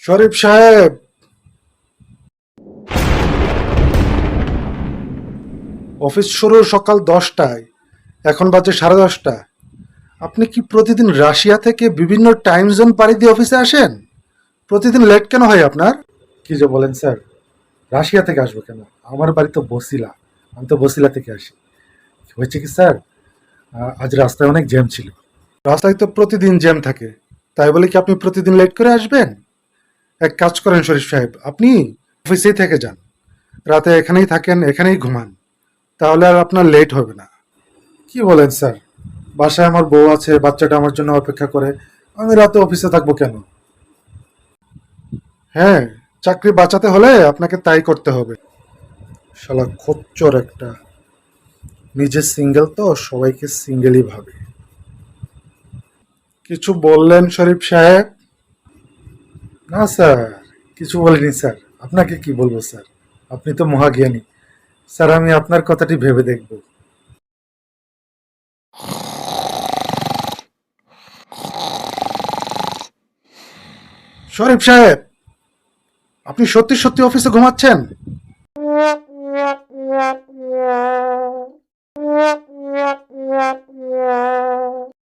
শরীফ সাহেব, অফিস শুরু সকাল 10টায়, এখন বাজে 10:30। আপনি কি প্রতিদিন রাশিয়া থেকে বিভিন্ন টাইম জোন পাড়ি দিয়ে অফিসে আসেন? প্রতিদিন লেট কেন হয় আপনার? কি যে বলেন স্যার, রাশিয়া থেকে আসবো কেন? আমার বাড়ি তো বসিলা, আমি তো বসিলা থেকে আসি। হয়েছে কি স্যার, আজ রাস্তায় অনেক জ্যাম ছিল। রাস্তায় তো প্রতিদিন জ্যাম থাকে, তাই বলে কি আপনি প্রতিদিন লেট করে আসবেন? এক কাজ করেন শরীফ সাহেব, আপনি অফিসেই থেকে যান, রাতে এখানেই থাকেন, এখানেই ঘুমান, তাহলে আর আপনার লেট হবে না। কি বলেন স্যার, বাসায় আমার বউ আছে, বাচ্চাটা আমার জন্য অপেক্ষা করে, আমি রাতে অফিসে থাকবো কেন? হ্যাঁ, চাকরি বাঁচাতে হলে আপনাকে তাই করতে হবে। শালা খচ্চর একটা, নিজে সিঙ্গেল তো সবাইকে সিঙ্গেলই ভাবে। কিছু বললেন শরীফ সাহেব? না স্যার, কিছু বলিনি স্যার। আপনাকে কি বলবো স্যার, আপনি তো মহাজ্ঞানী। স্যার, আমি আপনার কথাটি ভেবে দেখব। শরীফ সাহেব, আপনি সত্যি সত্যি অফিসে ঘুমাচ্ছেন?